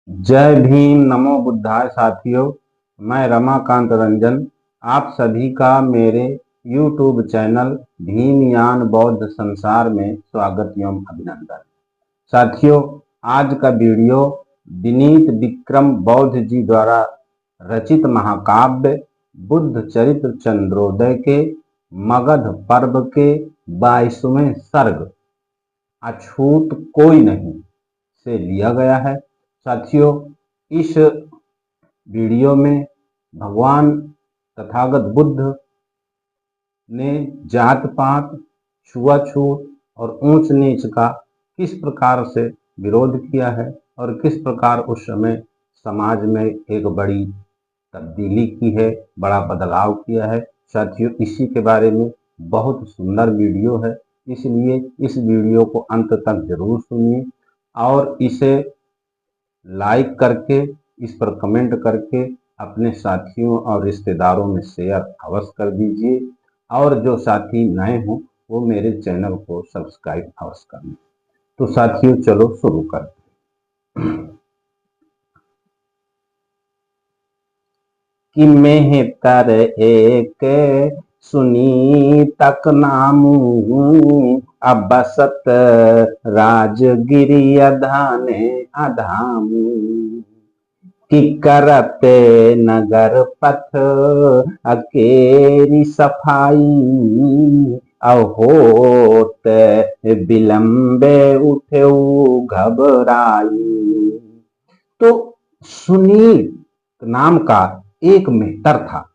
जय भीम, नमो बुद्धाय साथियों। मैं रमाकांत रंजन आप सभी का मेरे YouTube चैनल भीमयान बौद्ध संसार में स्वागत एवं अभिनंदन। साथियों, आज का वीडियो विनीत विक्रम बौद्ध जी द्वारा रचित महाकाव्य बुद्ध चरित्र चंद्रोदय के मगध पर्व के 22वें सर्ग अछूत कोई नहीं से लिया गया है। साथियों, इस वीडियो में भगवान तथागत बुद्ध ने जात पात, छुआछूत और ऊंच नीच का किस प्रकार से विरोध किया है और किस प्रकार उस समय समाज में एक बड़ी तब्दीली की है, बड़ा बदलाव किया है। साथियों, इसी के बारे में बहुत सुंदर वीडियो है, इसलिए इस वीडियो को अंत तक जरूर सुनिए और इसे लाइक करके, इस पर कमेंट करके अपने साथियों और रिश्तेदारों में शेयर अवश्य कर दीजिए और जो साथी नए हों वो मेरे चैनल को सब्सक्राइब अवश्य करें। तो साथियों, चलो शुरू करते हैं। कि मेहतर एक सुनी तक नामू अबसत राजगिरी अधाने अधामू कि करते नगर पथ अकेरी सफाई अहोत विलंबे उठे घबराई। तो सुनील नाम का एक मेहतर था,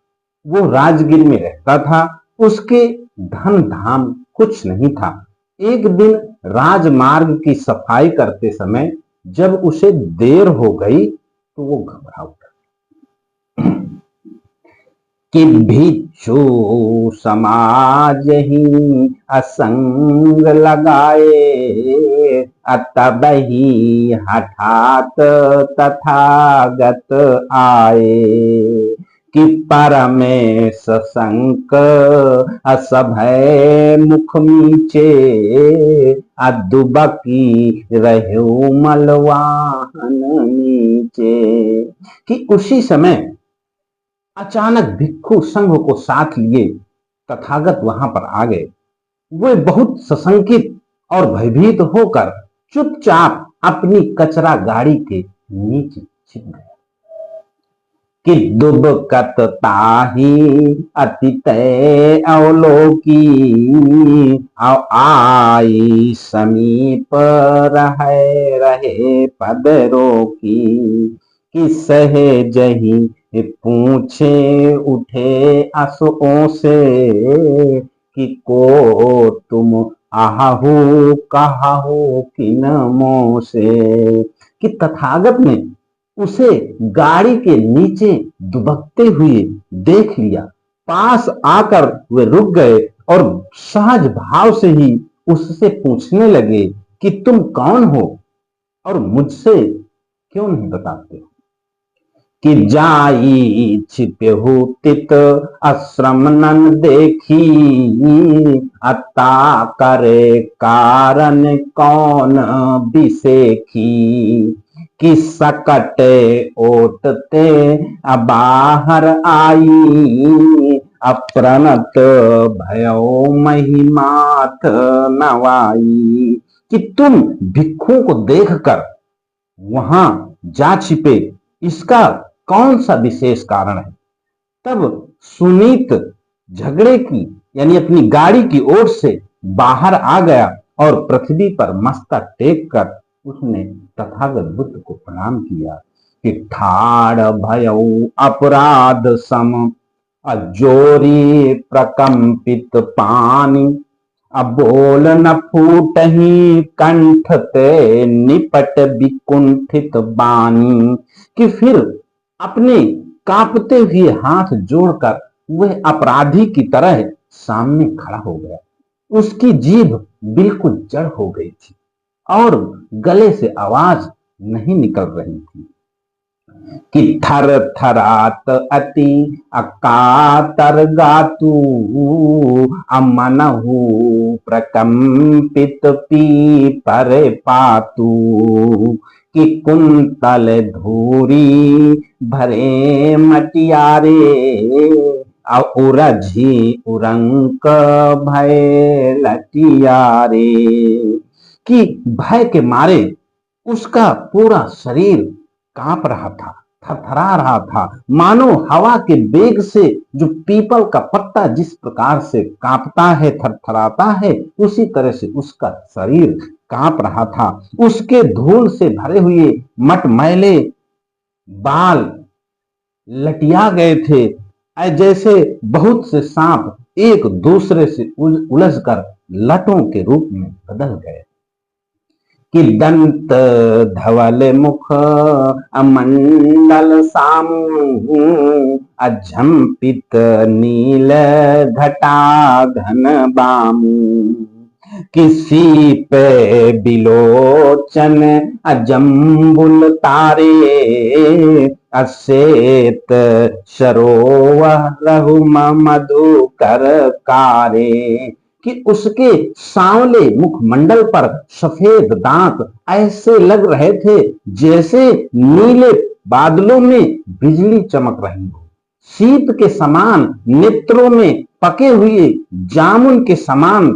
वो राजगीर में रहता था। उसके धन धाम कुछ नहीं था। एक दिन राजमार्ग की सफाई करते समय जब उसे देर हो गई तो वो घबरा उठा कि भिक्षु समाज ही असंग लगाए तब ही हठात तथागत आए कि परमेश संक असभय मुख नीचे अदुबकी रहु मलवाहन नीचे। कि उसी समय अचानक भिक्षु संघ को साथ लिए तथागत वहां पर आ गए। वे बहुत सशंकित और भयभीत होकर चुपचाप अपनी कचरा गाड़ी के नीचे छिप गए कि दुबकत ताही अतितय अवलोकी आई समीप रहे पद रोकी कि सहज ही पूछे उठे असुओं से कि को तुम आहू कहाहू किन मों से। कि तथागत ने उसे गाड़ी के नीचे दुबकते हुए देख लिया। पास आकर वे रुक गए और सहज भाव से ही उससे पूछने लगे कि तुम कौन हो और मुझसे क्यों नहीं बताते हो। कि जाई छिपेहु तित आश्रम नन देखी अता करे कारण कौन बिसेखी कि सकट ओटते बाहर आई अप्रणत भयो महिमात नवाई। कि तुम भिक्षुओं को देखकर वहां जा छिपे, इसका कौन सा विशेष कारण है। तब सुनीत झगड़े की यानी अपनी गाड़ी की ओर से बाहर आ गया और पृथ्वी पर मस्तक टेक कर उसने तथागत बुद्ध को प्रणाम किया कि ठाड़ भयऊ अपराध सम अजोरी प्रकंपित पानी अब बोल न फूट ही कंठ ते निपट विकुंठित बानी। कि फिर अपने कांपते हुए हाथ जोड़कर वह अपराधी की तरह सामने खड़ा हो गया। उसकी जीभ बिल्कुल जड़ हो गई थी और गले से आवाज नहीं निकल रही थी कि थर थरात अति अकातर गातु अमनहु प्रकंपित पी परे पातु कि कुंतल धूरी भरे मटियारे उरझी उरंक भय लटियारे। कि भय के मारे उसका पूरा शरीर कांप रहा था, थरथरा रहा था, मानो हवा के वेग से जो पीपल का पत्ता जिस प्रकार से कांपता है, थरथराता है, उसी तरह से उसका शरीर कांप रहा था। उसके धूल से भरे हुए मटमैले बाल लटिया गए थे, जैसे बहुत से सांप एक दूसरे से उलझकर लटों के रूप में बदल गए। कि दंत धवल मुख अमंडल सामू अझंपित नील घटा घन बामू। किसी पे बिलोचन अजम्बुल तारे अश्वेत सरोवर रहुम मधुकर कारे। कि उसके सांवले मुखमंडल पर सफेद दांत ऐसे लग रहे थे जैसे नीले बादलों में बिजली चमक रही हो। शीत के समान नेत्रों में पके हुए जामुन के समान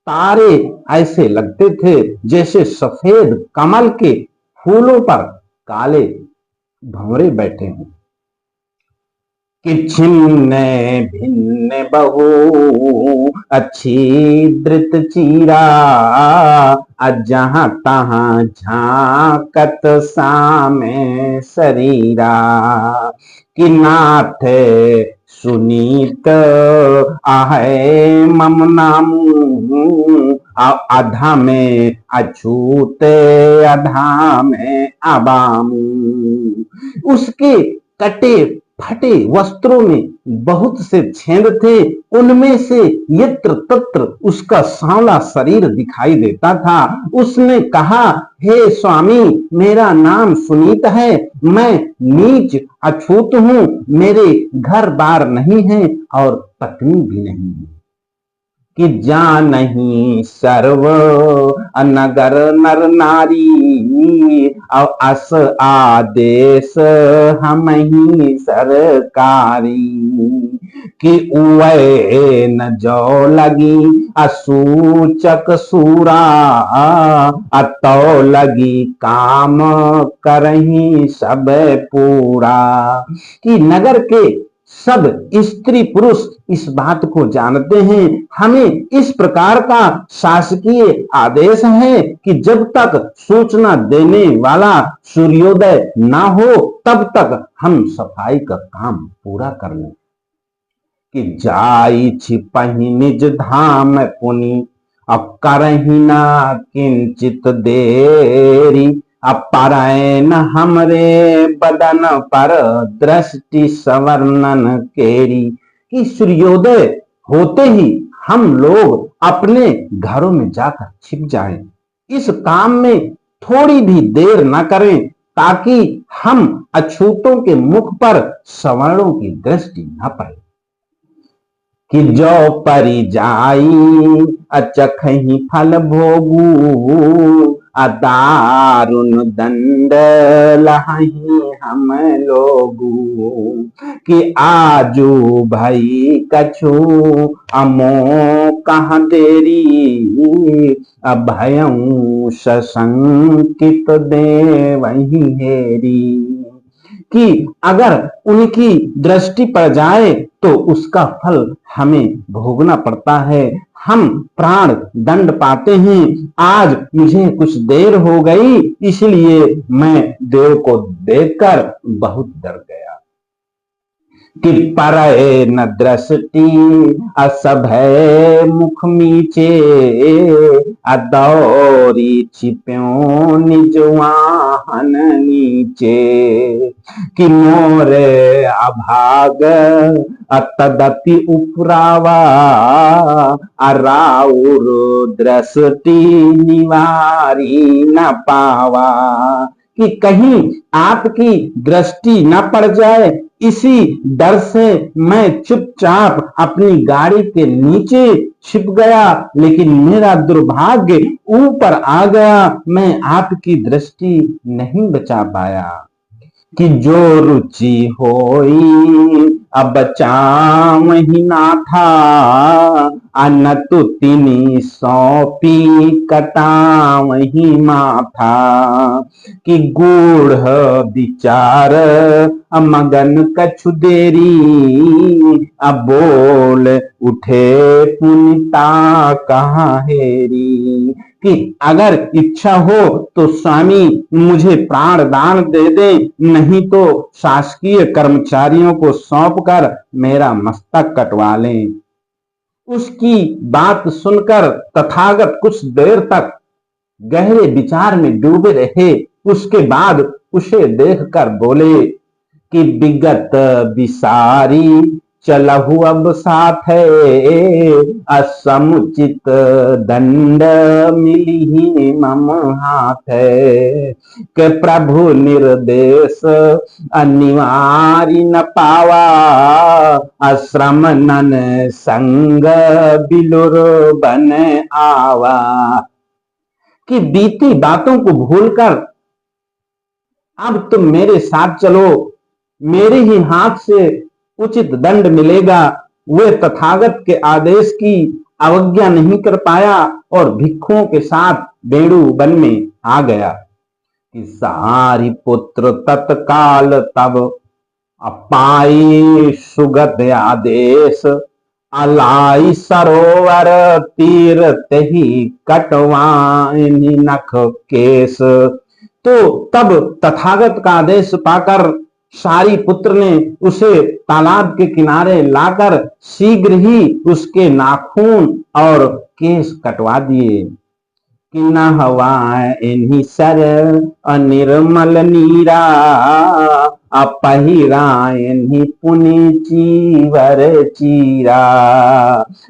तारे ऐसे लगते थे जैसे सफेद कमल के फूलों पर काले भंवरे बैठे हों। कि छिन्न भिन्न बहु अच्छी धृत चीरा जहां तहां झांकत सामे शरीरा। कि नाथ सुनीत आहे मम नामू अधा में अछूते अधा में अबामू। उसके कटे फटे वस्त्रों में बहुत से छेद थे, उनमें से यत्र तत्र उसका सांवला शरीर दिखाई देता था। उसने कहा, हे स्वामी, मेरा नाम सुनीत है, मैं नीच अछूत हूं, मेरे घर बार नहीं है और पत्नी भी नहीं है। कि जा नहीं सर्व नगर नर नारी अस आदेश हम ही सरकारी। कि उवे न जो लगी असूचक सूरा अतो लगी काम करही सब पूरा। कि नगर के सब स्त्री पुरुष इस बात को जानते हैं, हमें इस प्रकार का शासकीय आदेश है कि जब तक सूचना देने वाला सूर्योदय ना हो तब तक हम सफाई का काम पूरा कर लें। कि जाई छिपहि निज धाम पुनि करही ना किंचित देरी अपरायण हमरे बदन पर दृष्टि सवर्णन केरी। कि सूर्योदय होते ही हम लोग अपने घरों में जाकर छिप जाएं, इस काम में थोड़ी भी देर न करें ताकि हम अछूतों के मुख पर सवर्णों की दृष्टि न पड़े। कि जो परि जाई अचखहि फल भोगू अदारुण दंड लहही हम लोगू। कि आजू भई कछु अमो कहाँ देरी अभयं सशंकित दे वही हेरी। कि अगर उनकी दृष्टि पड़ जाए तो उसका फल हमें भोगना पड़ता है, हम प्राण दंड पाते हैं। आज मुझे कुछ देर हो गई, इसलिए मैं देव को देखकर बहुत डर गया। कि परए न दृष्टि असभय मुख मीचे अदौरी छिप्यों निज वाहन नीचे। कि मोरे अभाग तदपि उपरावा अराउर दृष्टि निवारी न पावा। कि कहीं आपकी दृष्टि न पड़ जाए इसी डर से मैं चुपचाप अपनी गाड़ी के नीचे छिप गया, लेकिन मेरा दुर्भाग्य ऊपर आ गया। मैं आपकी दृष्टि नहीं बचा पाया कि जो रुचि होई अब चावही ना था, अन तो तिनी सौंपी कटावही माथा। कि गूढ़ विचार मगन कछु देरी, अब बोल उठे पुनिता कहाँ हेरी। कि अगर इच्छा हो तो स्वामी मुझे प्राण दान दे दे, नहीं तो शासकीय कर्मचारियों को सौंपकर मेरा मस्तक कटवा लें। उसकी बात सुनकर तथागत कुछ देर तक गहरे विचार में डूबे रहे। उसके बाद उसे देखकर बोले कि विगत विसारी चलहु अब साथ है, असमुचित दंड मिली मम हाथ है। के प्रभु निर्देश अनिवार्य न पावा, आश्रम नन संग बिलुर बन आवा। कि बीती बातों को भूलकर अब तुम मेरे साथ चलो, मेरे ही हाथ से उचित दंड मिलेगा। वे तथागत के आदेश की अवज्ञा नहीं कर पाया और भिक्षुओं के साथ बेड़ू वन में आ गया। कि सारी पुत्र तत्काल तब अपाई सुगत आदेश, अलाई सरोवर तीर्थ ही कटवाई नख केस। तो तब तथागत का आदेश पाकर सारी पुत्र ने उसे तालाब के किनारे लाकर शीघ्र ही उसके नाखून और केस कटवा दिए। कि नहवाए सर अनिर्मल नीरा, अपहिरायनि पुनि चीवर चीरा।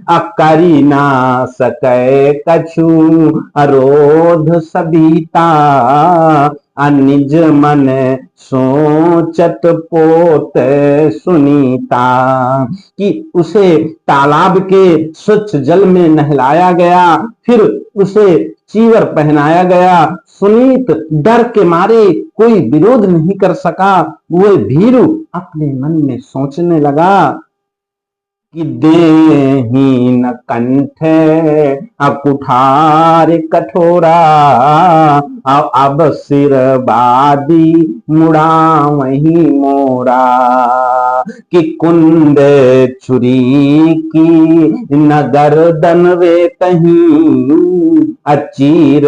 अकरी ना सकै कछु अरोध सबीता, अनिज मन सोचत पोत सुनीता। कि उसे तालाब के स्वच्छ जल में नहलाया गया, फिर उसे चीवर पहनाया गया। सुनीत डर के मारे कोई विरोध नहीं कर सका। वह भीरू अपने मन में सोचने लगा कि देहीन कंठ कुठार कठोरा, अब सिर बादी मुड़ा वही मोरा। कि कुंद छुरी की नगर दन वे तहीं, अचीर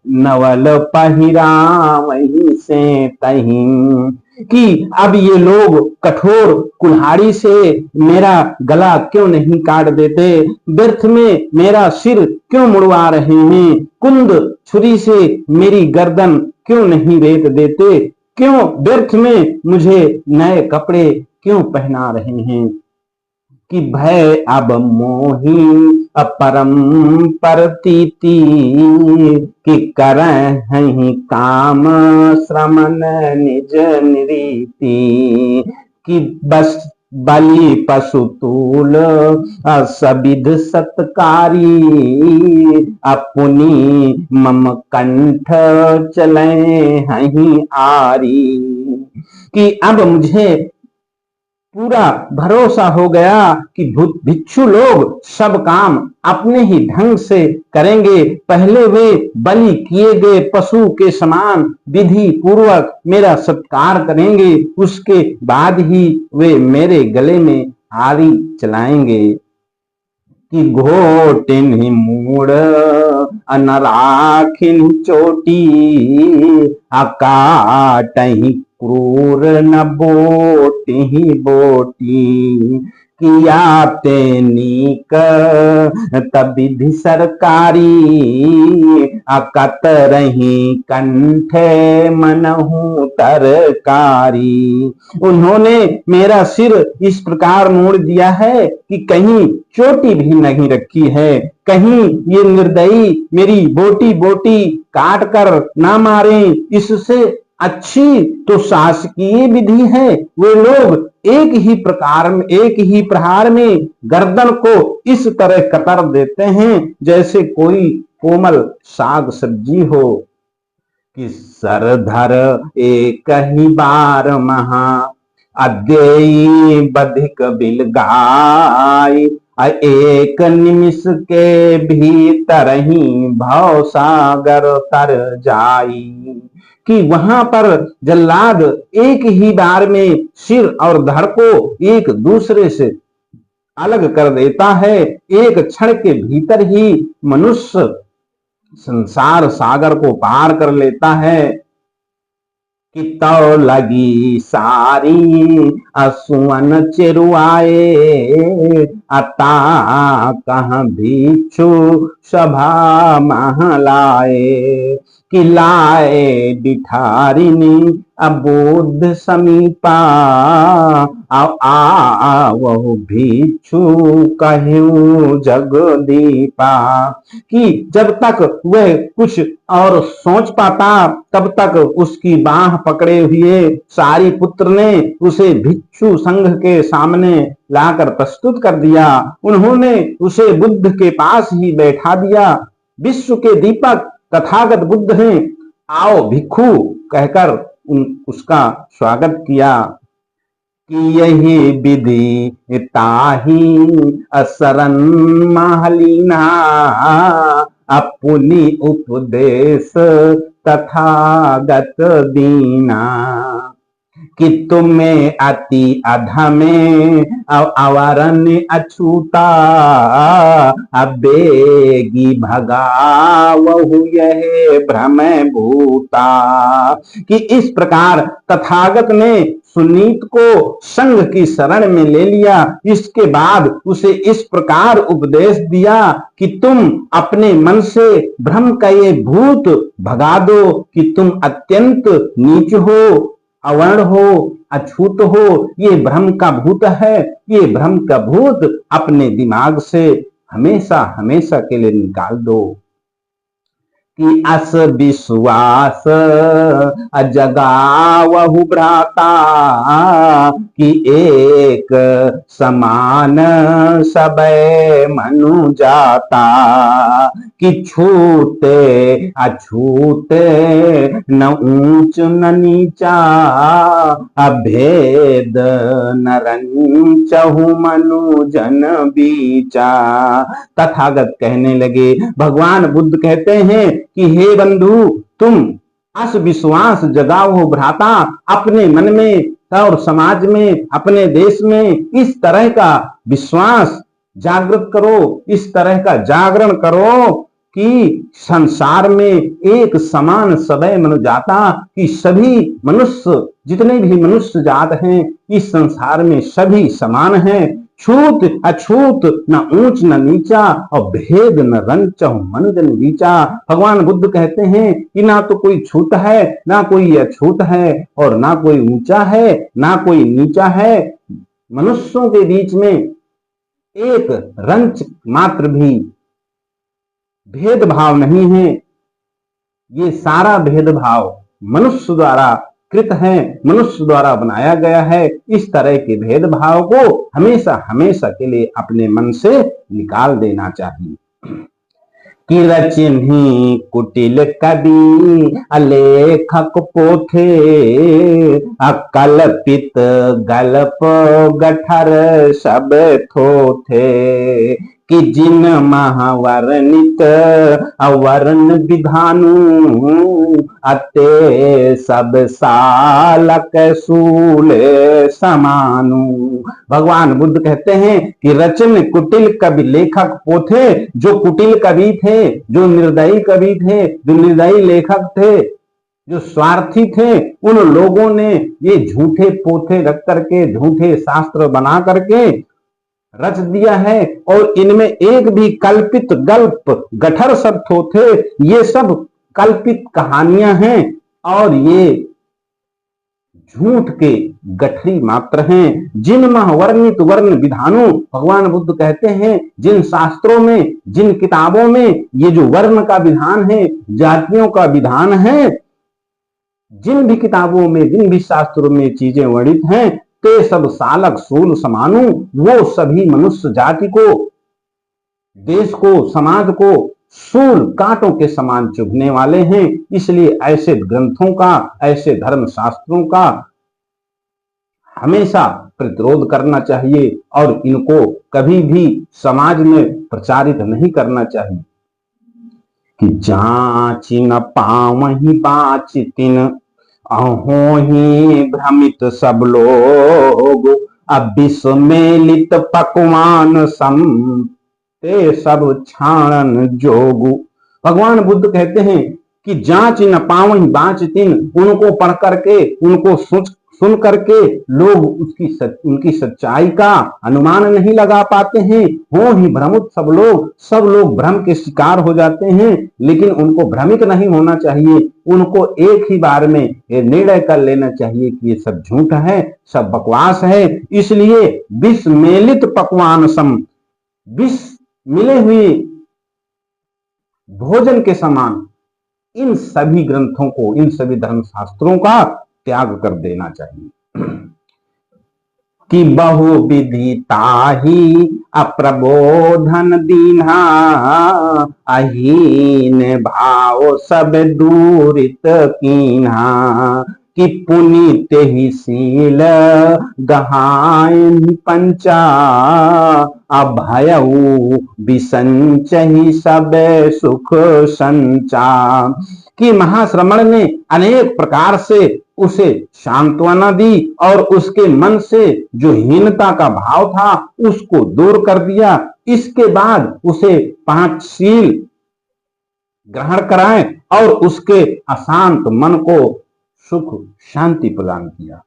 नवल पहिरा वहीं से तहीं। कि अब ये लोग कठोर कुल्हाड़ी से मेरा गला क्यों नहीं काट देते, व्यर्थ में मेरा सिर क्यों मुड़वा रहे हैं, कुंद छुरी से मेरी गर्दन क्यों नहीं रेत देते, क्यों व्यर्थ में मुझे नए कपड़े क्यों पहना रहे हैं। कि भय अब मोही अपरम परतीति, कि करहि काम श्रमन निज निरीति। कि बस बलि पशु तूल सबिध सत्कारी, अपनी मम कंठ चले हहीं आरी। कि अब मुझे पूरा भरोसा हो गया कि भिक्षु लोग सब काम अपने ही ढंग से करेंगे। पहले वे बलि किए गए पशु के समान विधि पूर्वक मेरा सत्कार करेंगे, उसके बाद ही वे मेरे गले में आरी चलाएंगे। कि घोटिन मूड़ अनराखिन चोटी, अकाटहि क्रूर न बोटी बोटी। किया ते नीक तबिधि सरकारी, अकत रही कंठे मनहु तरकारी। उन्होंने मेरा सिर इस प्रकार मोड़ दिया है कि कहीं चोटी भी नहीं रखी है, कहीं ये निर्दयी मेरी बोटी बोटी काट कर ना मारें, इससे अच्छी तो शासकीय विधि है। वे लोग एक ही प्रहार में गर्दन को इस तरह कतर देते हैं जैसे कोई कोमल साग सब्जी हो। कि सरधर एक ही बार महा अद्ययी बधिक बिल गाय, एक निमिष के भीतर ही भव सागर तर जाई। कि वहां पर जल्लाद एक ही बार में सिर और धड़ को एक दूसरे से अलग कर देता है। एक क्षण के भीतर ही मनुष्य संसार सागर को पार कर लेता है। कि तो लगी सारी असुवन चिरुआए, अता कहाँ भिक्षु सभा महलाए। कि लाए बिठारिनी अबोध समीपा, वह भिक्षु कहूं जगदीपा। कि जब तक वह कुछ और सोच पाता तब तक उसकी बाह पकड़े हुए सारी पुत्र ने उसे भिक्षु संघ के सामने लाकर प्रस्तुत कर दिया। उन्होंने उसे बुद्ध के पास ही बैठा दिया। विश्व के दीपक तथागत बुद्ध हैं, आओ भिक्षु कहकर उसका स्वागत किया। कि यही विधि ताही असरन महलीना, अपनी उपदेश तथागत दीना। कि तुम्हें अति अधमे अवरन अछूता, अबेगी भगावहु यह भ्रम भूता। कि इस प्रकार तथागत ने सुनीत को संघ की शरण में ले लिया। इसके बाद उसे इस प्रकार उपदेश दिया कि तुम अपने मन से भ्रम का ये भूत भगा दो कि तुम अत्यंत नीच हो, अवर्ण हो, अछूत हो। ये भ्रम का भूत है। ये भ्रम का भूत अपने दिमाग से हमेशा हमेशा के लिए निकाल दो। कि अस विश्वास अजगावहु भ्राता, कि एक समान सबे मनु जाता। कि छूते अछूते न ऊंच न नीचा, अभेद न रंचहु मनु जन बीचा। तथागत कहने लगे, भगवान बुद्ध कहते हैं कि हे बंधु, तुम अस विश्वास जगाओ हो भ्राता, अपने मन में और समाज में, अपने देश में इस तरह का विश्वास जागृत करो, इस तरह का जागरण करो कि संसार में एक समान सबै मनु जाता। कि सभी मनुष्य, जितने भी मनुष्य जात हैं इस संसार में सभी समान हैं। छूत अछूत, न ऊंच न नीचा, और भेद न रंच मनुजन बीचा। भगवान बुद्ध कहते हैं कि ना तो कोई छूत है, ना कोई अछूत है, और ना कोई ऊंचा है, ना कोई नीचा है। मनुष्यों के बीच में एक रंच मात्र भी भेदभाव नहीं है। ये सारा भेदभाव मनुष्य द्वारा कृत है, मनुष्य द्वारा बनाया गया है। इस तरह के भेदभाव को हमेशा हमेशा के लिए अपने मन से निकाल देना चाहिए। कि रचिन्ही कुटिल कवि अलेखक पोथे, अकल्पित गल्प गठर सब थोथे। कि जिन महावर्णित अवर्ण विधानु, अते सब सालक सूल समानु। भगवान बुद्ध कहते हैं कि रचन कुटिल कवि लेखक पोथे। जो कुटिल कवि थे, जो निर्दयी कवि थे, जो निर्दयी लेखक थे, जो स्वार्थी थे, उन लोगों ने ये झूठे पोथे रख करके, झूठे शास्त्र बना करके रच दिया है। और इनमें एक भी कल्पित गल्प गठर सब थोथे, ये सब कल्पित कहानियां हैं और ये झूठ के गठरी मात्र हैं। जिन वर्णित वर्ण विधानों, भगवान बुद्ध कहते हैं जिन शास्त्रों में, जिन किताबों में ये जो वर्ण का विधान है, जातियों का विधान है, जिन भी किताबों में, जिन भी शास्त्रों में चीजें वर्णित हैं, ते सब सालक सूल समानु, वो सभी मनुष्य जाति को, देश को, समाज को सूल कांटों के समान चुभने वाले हैं। इसलिए ऐसे ग्रंथों का, ऐसे धर्म शास्त्रों का हमेशा प्रतिरोध करना चाहिए और इनको कभी भी समाज में प्रचारित नहीं करना चाहिए। कि जांचि न पावहि बाचितिन, अहो ही भ्रमित सब लोग, अब विस्मेलित पकवान सम, ते सब छाणन जोगु। भगवान बुद्ध कहते हैं कि जांच न पावहि बाचितिन, उनको पढ़ करके, उनको सुन करके लोग उनकी सच्चाई का अनुमान नहीं लगा पाते हैं। हो ही भ्रमित सब लोग भ्रम के शिकार हो जाते हैं। लेकिन उनको भ्रमित नहीं होना चाहिए, उनको एक ही बार में ये निर्णय कर लेना चाहिए कि ये सब झूठ है, सब बकवास है। इसलिए विस्मेलित पकवान सम, विष मिले हुए भोजन के समान इन सभी ग्रंथों को, इन सभी धर्म शास्त्रों का त्याग कर देना चाहिए। कि बहु विधि ताहि अप्रबोधन दीन्हा, अहीन भाव सब दूरित कीन्हा। कि पुनीत ही सील गहायन पंचा, अभयऊ विसंचहि सब सुख संचा। कि महाश्रमण ने अनेक प्रकार से उसे सांत्वना दी और उसके मन से जो हीनता का भाव था उसको दूर कर दिया। इसके बाद उसे 5 शील ग्रहण कराए और उसके अशांत मन को सुख शांति प्रदान किया।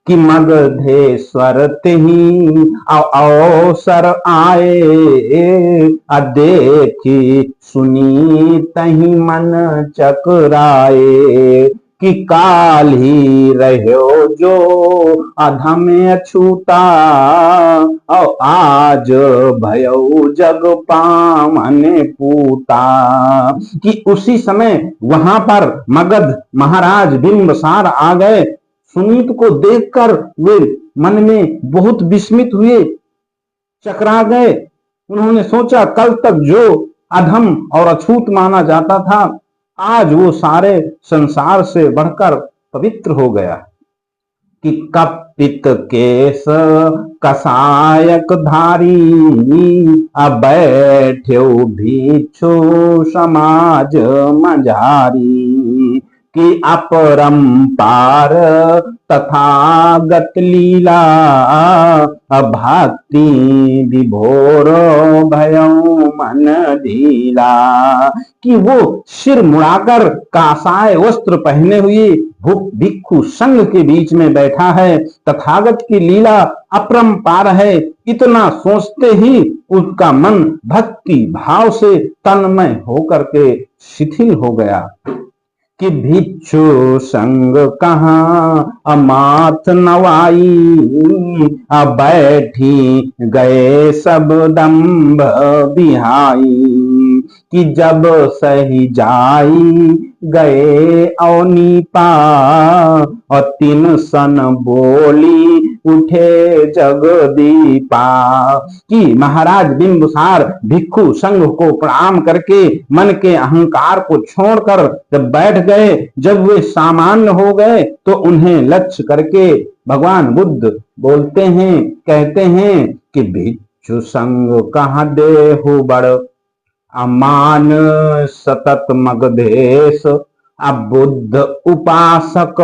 कि मगधेश्वर तेहि अवसर आए, देखी सुनी तहि मन चकराए। कि काल ही रहो जो अधम अछूता, और आज भयो जग पावन पूता। कि उसी समय वहां पर मगध महाराज बिंबसार आ गए। सुनीत को देखकर वे मन में बहुत विस्मित हुए, चकरा गए। उन्होंने सोचा कल तक जो अधम और अछूत माना जाता था, आज वो सारे संसार से बढ़कर पवित्र हो गया। कि कपित केस कसायक धारी, अब बैठ्यो भिक्षु समाज मझारी। कि अपरंपार तथागत लीला, भक्ति विभोर भयो मन ढीला। कि वो सिर मुड़ाकर कासाय वस्त्र पहने हुए भिक्षु संघ के बीच में बैठा है। तथागत की लीला अपरंपार है। इतना सोचते ही उसका मन भक्ति भाव से तन्मय होकर के शिथिल हो गया। कि भिक्षु संग कहाँ अमात नवाई, बैठी गए सब दम्भ बिहाई। कि जब सही जाई गए अवनीपा, और 3 सन बोली उठे जगदीपा। कि महाराज बिंदुसार भिक्षु संघ को प्रणाम करके मन के अहंकार को छोड़कर जब बैठ गए, जब वे सामान्य हो गए तो उन्हें लक्ष्य करके भगवान बुद्ध बोलते हैं, कहते हैं कि भिक्षु संघ कहाँ देहु बड़, अमान सतत मगधेश। अब बुद्ध उपासक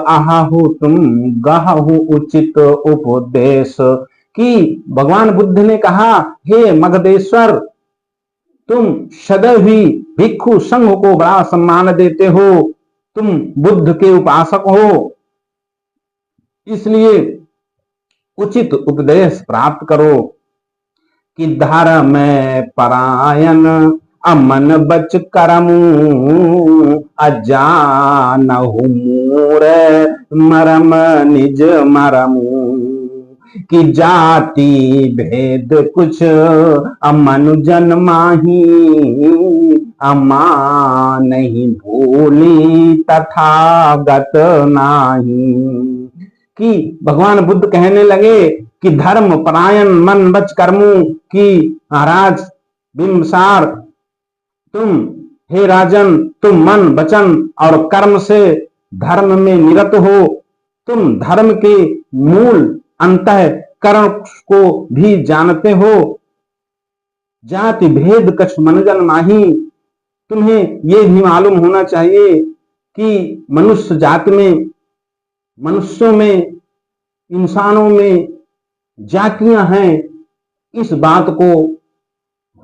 आहु तुम गहु उचित उपदेश। कि भगवान बुद्ध ने कहा, हे मगधेश्वर, तुम सदैव ही भिक्षु संघ को बड़ा सम्मान देते हो, तुम बुद्ध के उपासक हो, इसलिए उचित उपदेश प्राप्त करो। कि धर्म परायण अमन बच करमु, अजानहु मूर मरम निज मरमु। कि जाति भेद कुछ मनुजन माही, अमा नहीं भूली तथागत नाही। कि भगवान बुद्ध कहने लगे कि धर्म परायण मन बच कर्मू, कि महाराज बिंबसार तुम, हे राजन, तुम मन वचन और कर्म से धर्म में निरत हो। तुम धर्म के मूल अंतःकरण को भी जानते हो। जाति भेद कछ मनुजन माही, तुम्हें ये भी मालूम होना चाहिए कि मनुष्य जाति में, मनुष्यों में, इंसानों में जातियां हैं। इस बात को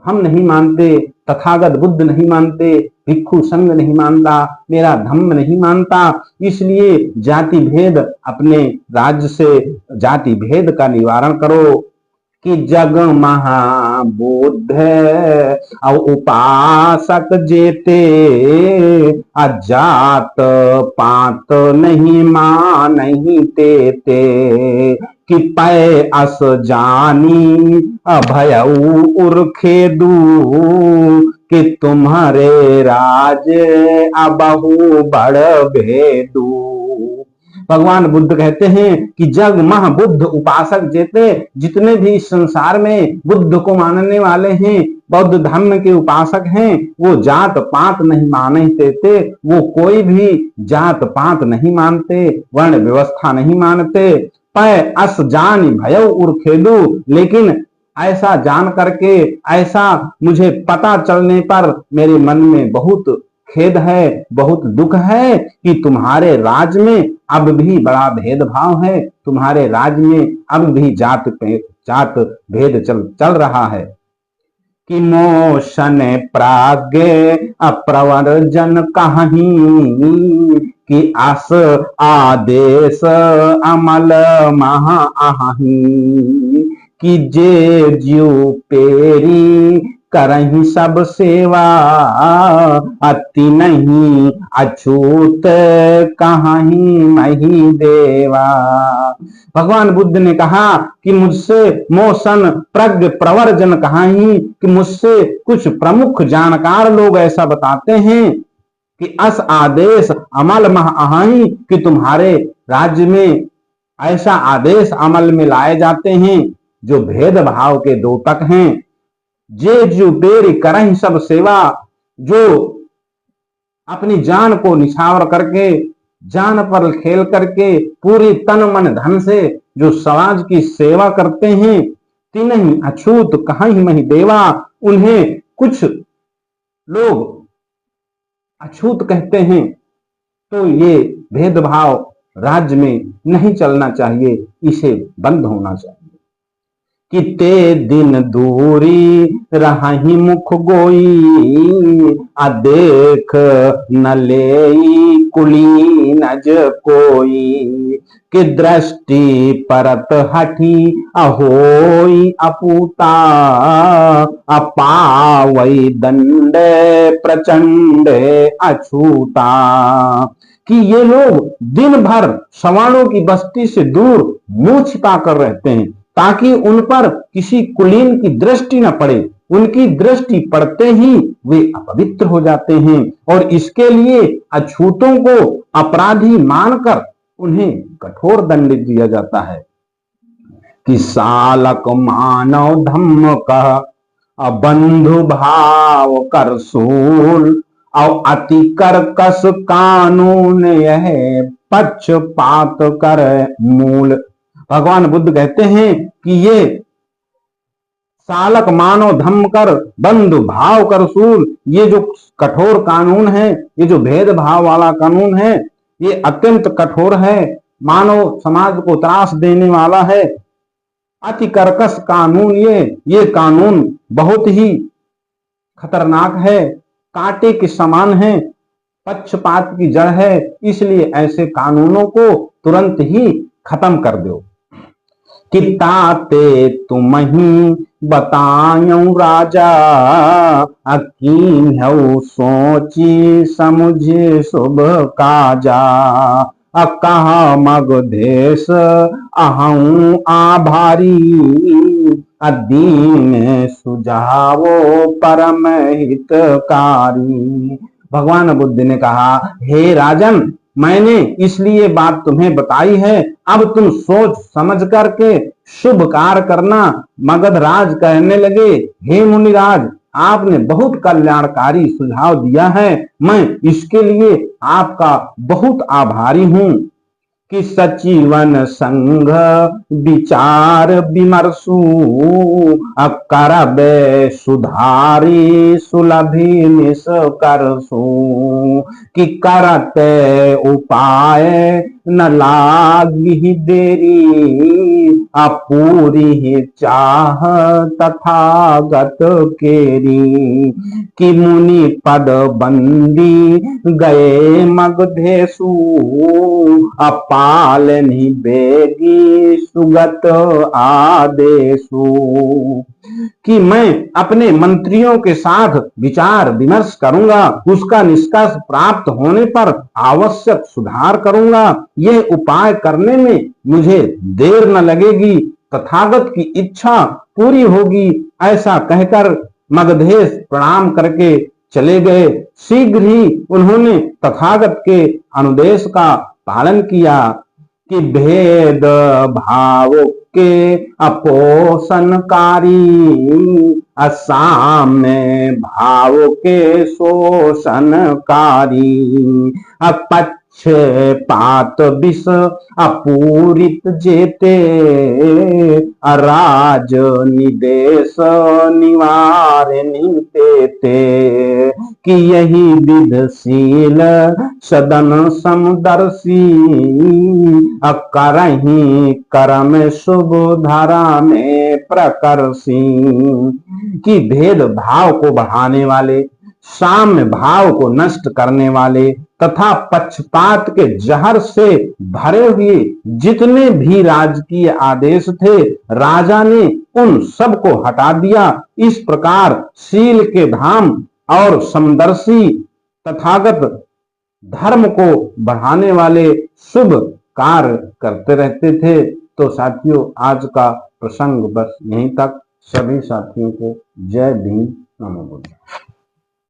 हम नहीं मानते, तथागत बुद्ध नहीं मानते, भिक्षु संघ नहीं मानता, मेरा धम्म नहीं मानता। इसलिए जाति भेद, अपने राज्य से जाति भेद का निवारण करो। कि जग महाबुद्ध और उपासक जेते, अजात पात नहीं मानही तेते। कि पै अस जानी अभयऊ उर्खेदू, कि तुम्हारे राज अबहु बड़ भेदू। भगवान बुद्ध कहते हैं कि जग मह बुद्ध उपासक जेते, जितने भी इस संसार में बुद्ध को मानने वाले हैं, बौद्ध धर्म के उपासक हैं, वो जात पात नहीं माने देते। वो कोई भी जात पात नहीं मानते, वर्ण व्यवस्था नहीं मानते। पै अस जान भयउ उर्खेदू, लेकिन ऐसा जान करके, ऐसा मुझे पता चलने पर मेरे मन में बहुत खेद है, बहुत दुख है कि तुम्हारे राज्य में अब भी बड़ा भेदभाव है, तुम्हारे राज्य में अब भी जात भेद चल रहा है। कि मोशन प्राज्ञ अप्रवर्जन कहीं, कि अस आदेश अमल महा अहि। कि जे जीव पेरी करही सब सेवा, अति नहीं अछूत कहीं मही देवा। भगवान बुद्ध ने कहा कि मुझसे मोशन प्रज्ञ प्रवर्जन कहाही, कि मुझसे कुछ प्रमुख जानकार लोग ऐसा बताते हैं कि अस आदेश अमल मह अहाई, कि तुम्हारे राज्य में ऐसा आदेश अमल में लाए जाते हैं जो भेदभाव के द्योतक हैं। जे जो बेरी करही सब सेवा, जो अपनी जान को निछावर करके, जान पर खेल करके, पूरी तन मन धन से जो समाज की सेवा करते हैं, तिन्हीं अछूत कहीं मही देवा। उन्हें कुछ लोग अछूत कहते हैं। तो ये भेदभाव राज्य में नहीं चलना चाहिए, इसे बंद होना चाहिए। कि ते दिन दूरी रही मुख गोई, अदेख न ले कुली नज कोई। कि दृष्टि परत हठी अहोई अपूता, अपावई दंड प्रचंड अछूता। कि ये लोग दिन भर सवालों की बस्ती से दूर मुंह छिपा कर रहते हैं, ताकि उन पर किसी कुलीन की दृष्टि न पड़े। उनकी दृष्टि पड़ते ही वे अपवित्र हो जाते हैं, और इसके लिए अछूतों को अपराधी मानकर उन्हें कठोर दंड दिया जाता है। कि सालक मानव धम्म का बंधु भाव कर सूल, और अति कर्कश कानून यह पक्षपात कर मूल। भगवान बुद्ध कहते हैं कि ये सालक मानव धम्म कर बंधु भाव कर सूल, ये जो कठोर कानून है, ये जो भेदभाव वाला कानून है, ये अत्यंत कठोर है, मानव समाज को त्रास देने वाला है। अति कर्कश कानून, ये कानून बहुत ही खतरनाक है, कांटे के समान है, पक्षपात की जड़ है। इसलिए ऐसे कानूनों को तुरंत ही खत्म कर दो। कि ताते तुम ही बताऊं राजा, अकीन है सोची समझे शुभ काजा। कहा मगधेश अहं आभारी, दीन सुझावो परम हितकारी। भगवान बुद्ध ने कहा, हे राजन, मैंने इसलिए बात तुम्हें बताई है, अब तुम सोच समझ करके शुभ कार्य करना। मगधराज कहने लगे, हे मुनिराज, आपने बहुत कल्याणकारी सुझाव दिया है, मैं इसके लिए आपका बहुत आभारी हूं। कि सचिवन संघ विचार विमर्शु, करबे सुधारी सुलभी निष्कर्षु। कि करते उपाय न लागी देरी, अपूरी चाह तथागत केरी। कि मुनि पद बंदी गए मगधेशु, पालनी बेगी सुगत आदेशु। कि मैं अपने मंत्रियों के साथ विचार विमर्श करूंगा, उसका निष्कर्ष प्राप्त होने पर आवश्यक सुधार करूंगा। यह उपाय करने में मुझे देर न लगेगी, तथागत की इच्छा पूरी होगी। ऐसा कहकर मगधेश प्रणाम करके चले गए। शीघ्र ही उन्होंने तथागत के अनुदेश का पालन किया। कि भेद भाव के अपोषणकारी, असाम्य भाव के शोषणकारी। पक्षपात विष अपूरित जेते, राज निदेश निवारणी देते। कि यही विधशील सदन समदर्शी, करही कर्म शुभ धरा में प्रकर्षी। कि भेद भाव को बढ़ाने वाले, साम्य भाव को नष्ट करने वाले तथा पक्षपात के जहर से भरे हुए जितने भी राजकीय आदेश थे, राजा ने उन सब को हटा दिया। इस प्रकार शील के धाम और समदर्शी तथागत धर्म को बढ़ाने वाले शुभ कार्य करते रहते थे। तो साथियों, आज का प्रसंग बस यहीं तक। सभी साथियों को जय भीम, नमो बुद्धाय।